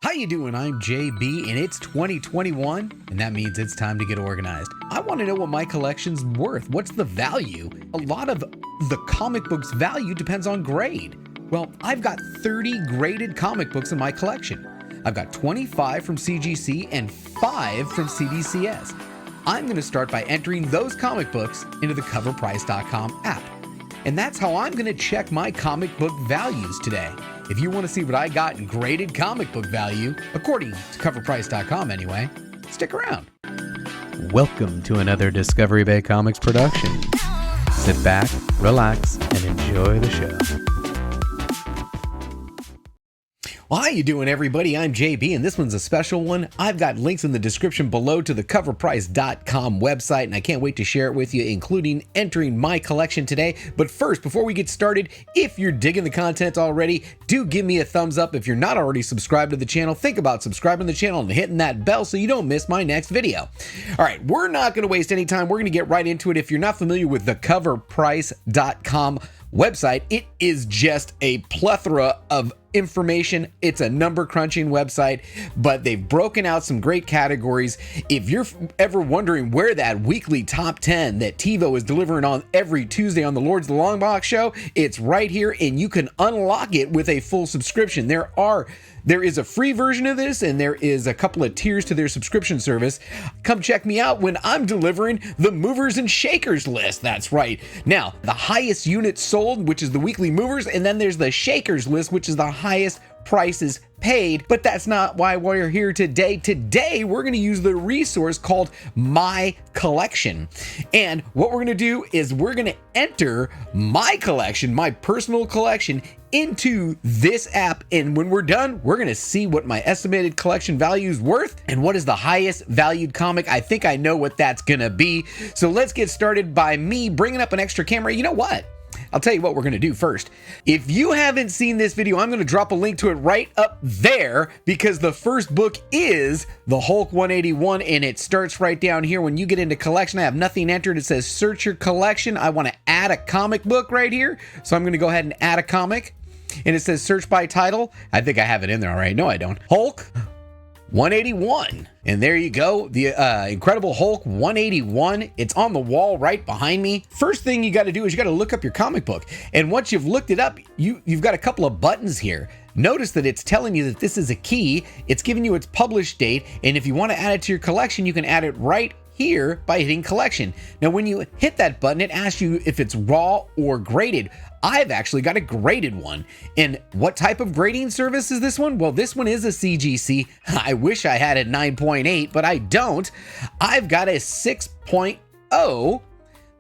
How you doing? I'm JB and it's 2021 and that means it's time to get organized. I want to know what my collection's worth. What's the value? A lot of the comic book's value depends on grade. Well, I've got 30 graded comic books in my collection. I've got 25 from CGC and 5 from CBCS. I'm going to start by entering those comic books into the CovrPrice.com app. And that's how I'm going to check my comic book values today. If you want to see what I got in graded comic book value, according to CovrPrice.com anyway, stick around. Welcome to another Discovery Bay Comics production. Sit back, relax, and enjoy the show. Well, how you doing, everybody? I'm JB, and this one's a special one. I've got links in the description below to the CovrPrice.com website, and I can't wait to share it with you, including entering my collection today. But first, before we get started, if you're digging the content already, do give me a thumbs up. If you're not already subscribed to the channel, think about subscribing to the channel and hitting that bell so you don't miss my next video. All right, we're not going to waste any time. We're going to get right into it. If you're not familiar with the CovrPrice.com website, it is just a plethora of information. It's a number crunching website, but they've broken out some great categories. If you're ever wondering where that weekly top 10 that TiVo is delivering on every Tuesday on the Lords of the Long Box show, it's right here, and you can unlock it with a full subscription. There is a free version of this, and there is a couple of tiers to their subscription service. Come check me out when I'm delivering the movers and shakers list. That's right. Now, the highest units sold, which is the weekly movers, and then there's the shakers list, which is the highest prices paid. But that's not why we're here today. Today, we're going to use the resource called My Collection. And what we're going to do is we're going to enter my collection, my personal collection, into this app, and when we're done, we're going to see what my estimated collection value is worth and what is the highest valued comic. I think I know what that's going to be. So let's get started by me bringing up an extra camera. You know what? I'll tell you what we're going to do first. If you haven't seen this video, I'm going to drop a link to it right up there, because the first book is the Hulk 181, and it starts right down here. When you get into collection, I have nothing entered. It says search your collection. I want to add a comic book right here, so I'm going to go ahead and add a comic. And it says search by title. I think I have it in there already. No, I don't. Hulk 181. And there you go. The Incredible Hulk 181. It's on the wall right behind me. First thing you got to do is you got to look up your comic book. And once you've looked it up, you've got a couple of buttons here. Notice that it's telling you that this is a key. It's giving you its published date. And if you want to add it to your collection, you can add it right here by hitting collection. Now, when you hit that button, it asks you if it's raw or graded. I've actually got a graded one. And what type of grading service is this one? Well, this one is a CGC. I wish I had a 9.8, but I don't. I've got a 6.0.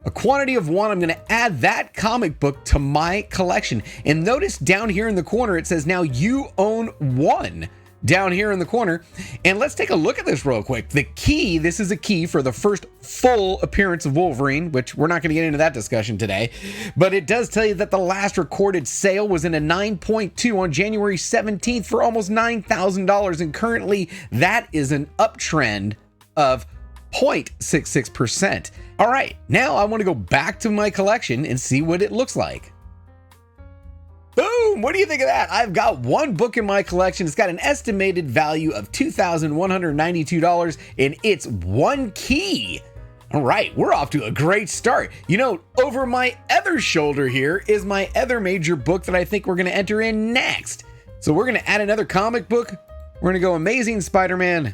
A quantity of 1. I'm going to add that comic book to my collection. And notice down here in the corner, it says now you own 1. Down here in the corner. And let's take a look at this real quick. The key, this is a key for the first full appearance of Wolverine, which we're not going to get into that discussion today, but it does tell you that the last recorded sale was in a 9.2 on January 17th for almost $9,000, and currently that is an uptrend of 0.66%. All right, now I want to go back to my collection and see what it looks like. Boom! What do you think of that? I've got one book in my collection. It's got an estimated value of $2,192, and it's one key. All right, we're off to a great start. You know, over my other shoulder here is my other major book that I think we're going to enter in next. So we're going to add another comic book. We're going to go Amazing Spider-Man.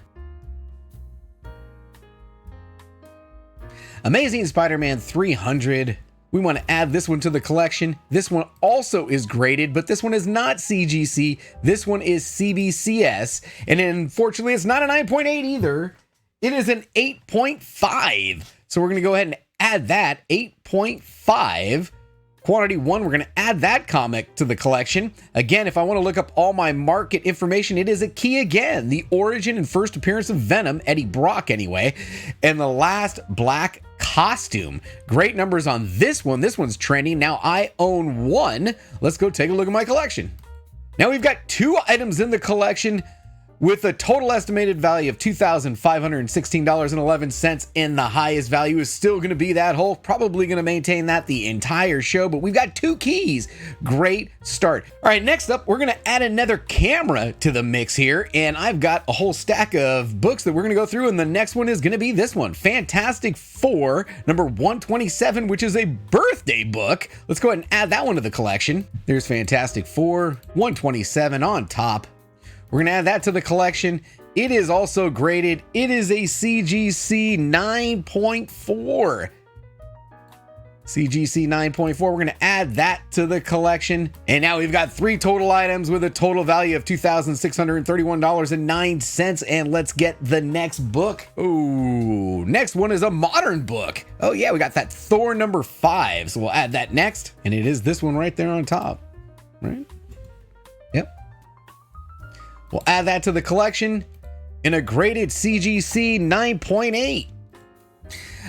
Amazing Spider-Man 300. We want to add this one to the collection. This one also is graded, but this one is not CGC. This one is CBCS. And unfortunately, it's not a 9.8 either. It is an 8.5. So we're going to go ahead and add that 8.5. Quantity 1, we're going to add that comic to the collection. Again, if I want to look up all my market information, it is a key again. The origin and first appearance of Venom, Eddie Brock anyway, and the last black costume. Great numbers on this one. This one's trending. Now I own 1. Let's go take a look at my collection. Now we've got 2 items in the collection. with a total estimated value of $2,516.11, and the highest value is still going to be that Hulk. Probably going to maintain that the entire show, but we've got 2 keys. Great start. All right, next up, we're going to add another camera to the mix here, and I've got a whole stack of books that we're going to go through, and the next one is going to be this one, Fantastic Four, number 127, which is a birthday book. Let's go ahead and add that one to the collection. There's Fantastic Four, 127 on top. We're going to add that to the collection. It is also graded. It is a CGC 9.4. CGC 9.4. We're going to add that to the collection. And now we've got 3 total items with a total value of $2,631.09. And let's get the next book. Ooh, next one is a modern book. Oh yeah, we got that Thor number 5. So we'll add that next. And it is this one right there on top, right? Yep. We'll add that to the collection in a graded CGC 9.8.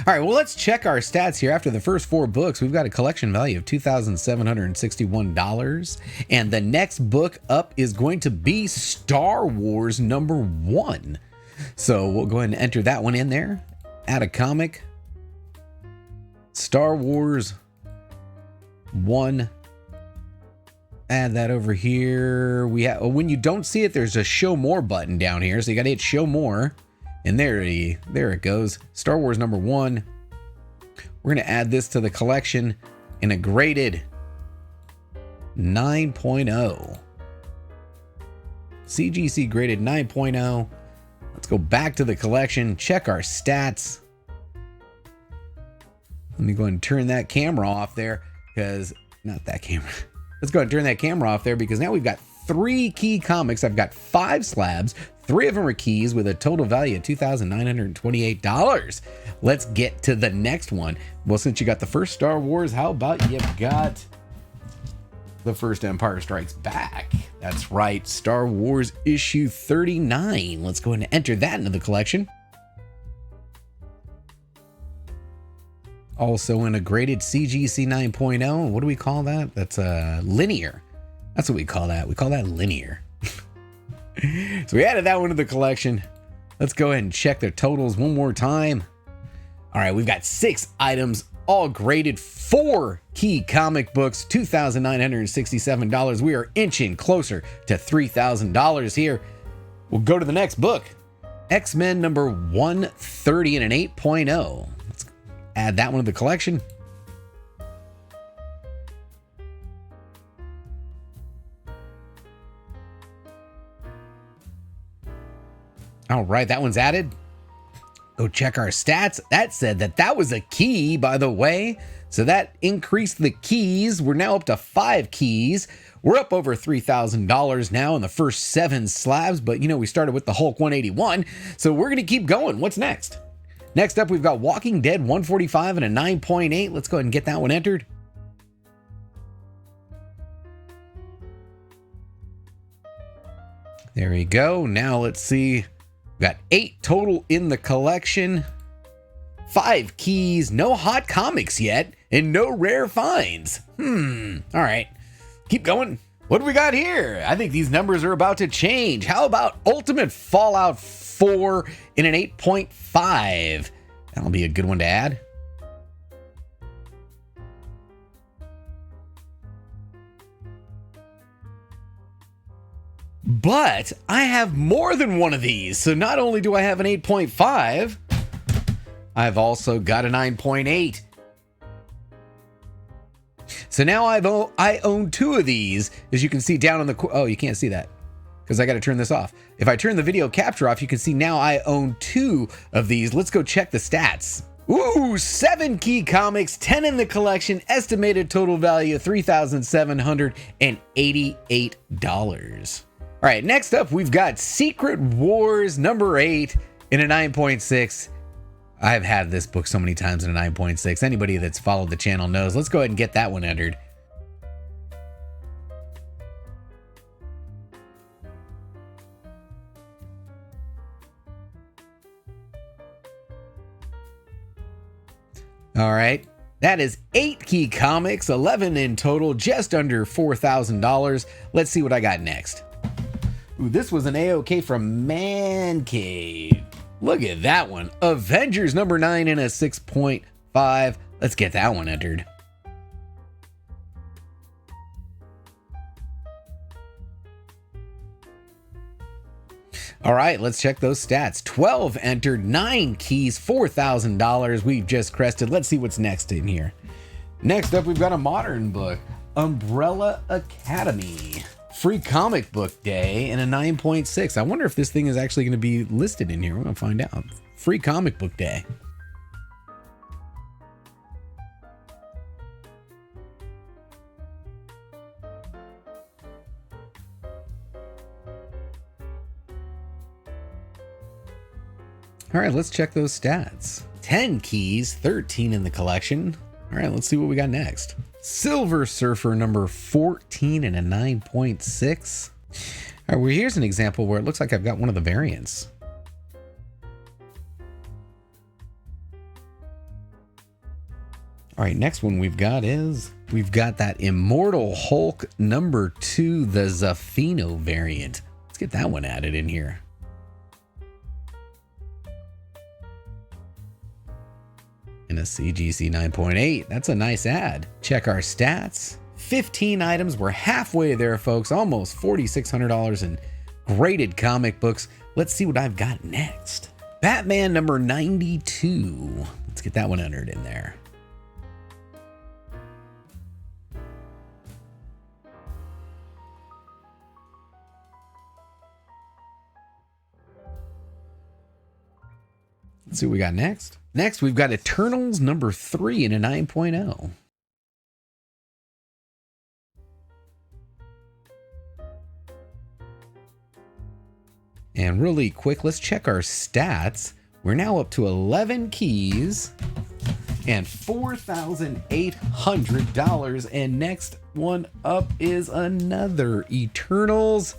All right, well, let's check our stats here. After the first 4 books, we've got a collection value of $2,761. And the next book up is going to be Star Wars number 1. So we'll go ahead and enter that one in there. Add a comic. Star Wars 1. Add that over here. We have, when you don't see it, there's a show more button down here. So you got to hit show more. And there it goes. Star Wars number 1. We're going to add this to the collection in a graded 9.0. CGC graded 9.0. Let's go back to the collection. Check our stats. Let me go ahead and turn that camera off there because not that camera. Let's go ahead and turn that camera off there because now we've got 3 key comics. I've got 5 slabs. 3 of them are keys with a total value of $2,928. Let's get to the next one. Well, since you got the first Star Wars, how about you got the first Empire Strikes Back? That's right, Star Wars issue 39. Let's go ahead and enter that into the collection. Also in a graded CGC 9.0. What do we call that? That's linear. That's what we call that. We call that linear. So we added that one to the collection. Let's go ahead and check their totals one more time. All right, we've got 6 items, all graded. 4 key comic books, $2,967. We are inching closer to $3,000 here. We'll go to the next book. X-Men number 130 in an 8.0. Let's add that one to the collection. All right, that one's added. Go check our stats. That said that was a key, by the way. So that increased the keys. We're now up to 5 keys. We're up over $3,000 now in the first 7 slabs. But, you know, we started with the Hulk 181. So we're going to keep going. What's next? Next up, we've got Walking Dead 145 and a 9.8. Let's go ahead and get that one entered. There we go. Now let's see. We've got 8 total in the collection. 5 keys, no hot comics yet, and no rare finds. All right, keep going. What do we got here? I think these numbers are about to change. How about Ultimate Fallout 4 in an 8.5? That'll be a good one to add. But I have more than one of these. So not only do I have an 8.5, I've also got a 9.8. So now I own 2 of these. As you can see down on the... Oh, you can't see that because I got to turn this off. If I turn the video capture off, you can see now I own 2 of these. Let's go check the stats. Ooh, 7 key comics, 10 in the collection, estimated total value of $3,788. All right, next up, we've got Secret Wars number 8 in a 9.6. I've had this book so many times in a 9.6. Anybody that's followed the channel knows. Let's go ahead and get that one entered. All right, that is 8 key comics, 11 in total, just under $4,000. Let's see what I got next. Ooh, this was an A-OK from Man Cave. Look at that one. Avengers number 9 and a 6.5. Let's get that one entered. All right, let's check those stats. 12 entered, 9 keys, $4,000. We've just crested. Let's see what's next in here. Next up, we've got a modern book, Umbrella Academy. Free comic book day and a 9.6. I wonder if this thing is actually going to be listed in here. We're going to find out. Free comic book day. All right, let's check those stats. 10 keys, 13 in the collection. All right, let's see what we got next. Silver Surfer number 14 and a 9.6. All right, well, here's an example where it looks like I've got one of the variants. All right, next one we've got that Immortal Hulk number 2, the Zafino variant. Let's get that one added in here. And a CGC 9.8. That's a nice ad. Check our stats. 15 items. We're halfway there, folks. Almost $4,600 in graded comic books. Let's see what I've got next. Batman number 92. Let's get that one entered in there. Let's see what we got next. Next, we've got Eternals number 3 and a 9.0. And really quick, let's check our stats. We're now up to 11 keys and $4,800. And next one up is another Eternals.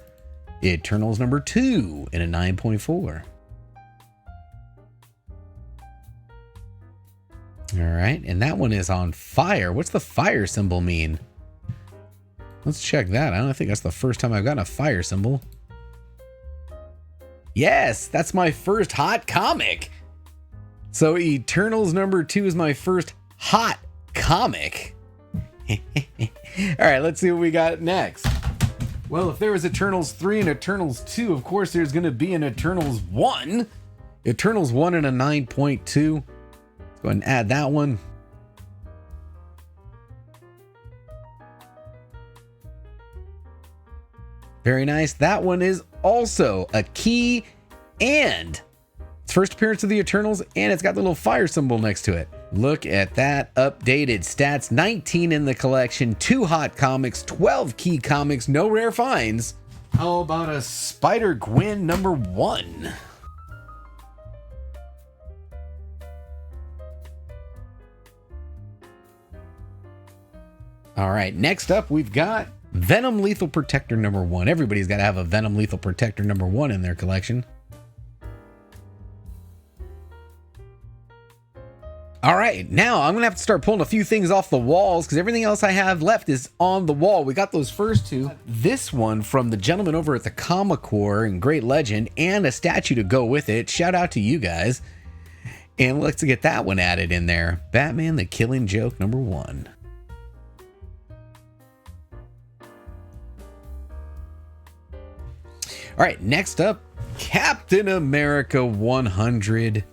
Eternals number 2 and a 9.4. All right, and that one is on fire. What's the fire symbol mean? Let's check that. I don't think that's the first time I've gotten a fire symbol. Yes, that's my first hot comic. So Eternals number 2 is my first hot comic. All right, let's see what we got next. Well, if there was Eternals 3 and Eternals 2, of course there's going to be an Eternals 1. Eternals 1 and a 9.2. Go ahead and add that one. Very nice. That one is also a key and it's first appearance of the Eternals and it's got the little fire symbol next to it. Look at that updated stats. 19 in the collection, 2 hot comics, 12 key comics, no rare finds. How about a Spider-Gwen number 1? All right, next up, we've got Venom Lethal Protector number 1. Everybody's got to have a Venom Lethal Protector number 1 in their collection. All right, now I'm going to have to start pulling a few things off the walls because everything else I have left is on the wall. We got those first two. This one from the gentleman over at the Comic Corps and Great Legend and a statue to go with it. Shout out to you guys. And let's get that one added in there. Batman the Killing Joke number 1. All right, next up, Captain America 100.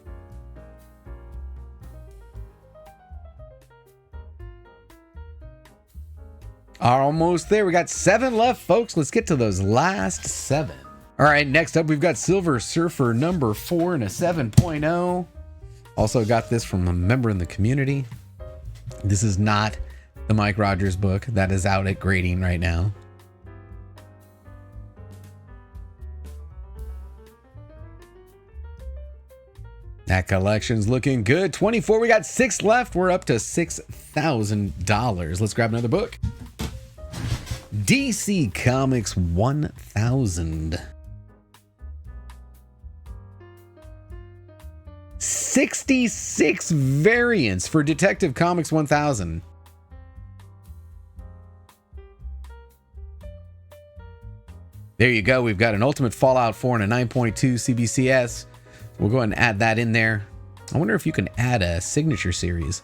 Almost there. We got 7 left, folks. Let's get to those last 7. All right, next up, we've got Silver Surfer number 4 and a 7.0. Also got this from a member in the community. This is not the Mike Rogers book. That is out at grading right now. That collection's looking good. 24, we got 6 left. We're up to $6,000. Let's grab another book. DC Comics 1000. 66 variants for Detective Comics 1000. There you go. We've got an Ultimate Fallout 4 and a 9.2 CBCS. We'll go ahead and add that in there. I wonder if you can add a signature series.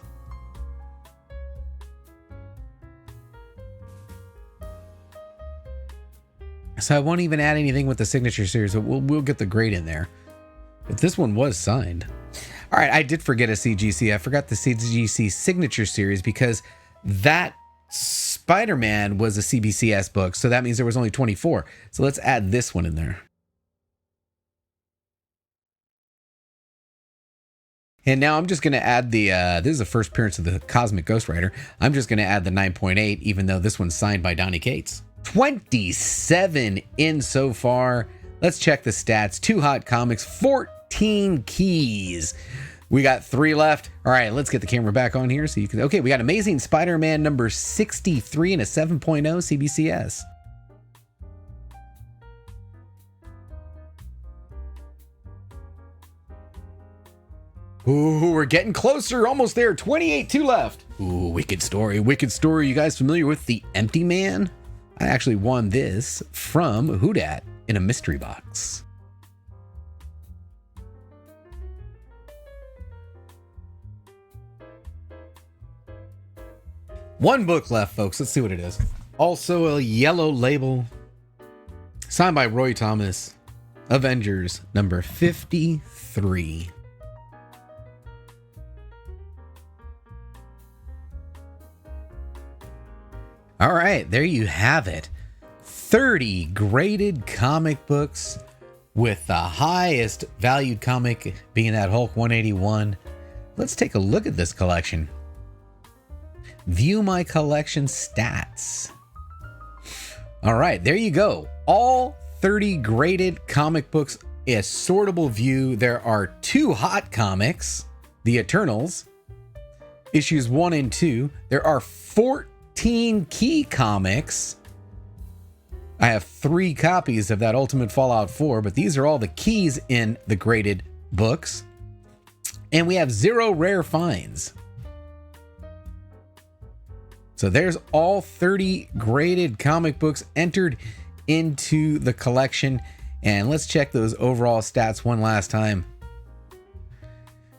So I won't even add anything with the signature series, but we'll get the grade in there. But this one was signed. All right, I did forget a CGC. I forgot the CGC signature series because that Spider-Man was a CBCS book, so that means there was only 24. So let's add this one in there. And now I'm just going to add the, this is the first appearance of the Cosmic Ghost Rider. I'm just going to add the 9.8, even though this one's signed by Donny Cates. 27 in so far. Let's check the stats. 2 hot comics, 14 keys. We got 3 left. All right, let's get the camera back on here so you can. Okay, we got Amazing Spider-Man number 63 and a 7.0 CBCS. Ooh, we're getting closer. Almost there. 28-2 left. Ooh, wicked story. Wicked story. You guys familiar with The Empty Man? I actually won this from Whodat in a mystery box. One book left, folks. Let's see what it is. Also a yellow label. Signed by Roy Thomas. Avengers number 53. All right, there you have it. 30 graded comic books with the highest valued comic being that Hulk 181. Let's take a look at this collection. View my collection stats. All right, there you go. All 30 graded comic books, a sortable view. There are 2 hot comics, The Eternals, issues 1 and 2. There are 14 key comics. I have 3 copies of that Ultimate Fallout 4, but these are all the keys in the graded books. And we have 0 rare finds. So there's all 30 graded comic books entered into the collection. And let's check those overall stats one last time.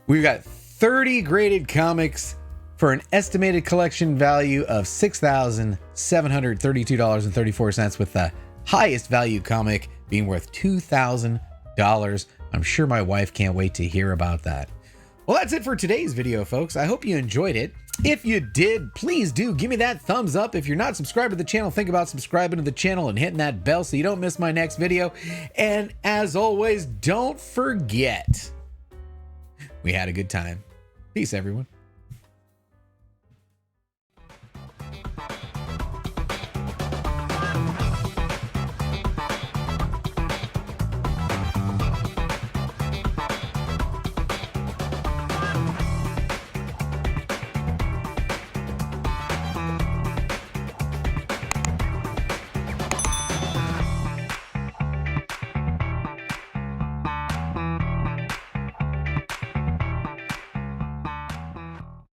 We've got 30 graded comics for an estimated collection value of $6,732.34, with the highest value comic being worth $2,000. I'm sure my wife can't wait to hear about that. Well, that's it for today's video, folks. I hope you enjoyed it. If you did, please do give me that thumbs up. If you're not subscribed to the channel, think about subscribing to the channel and hitting that bell so you don't miss my next video. And as always, don't forget, we had a good time. Peace, everyone.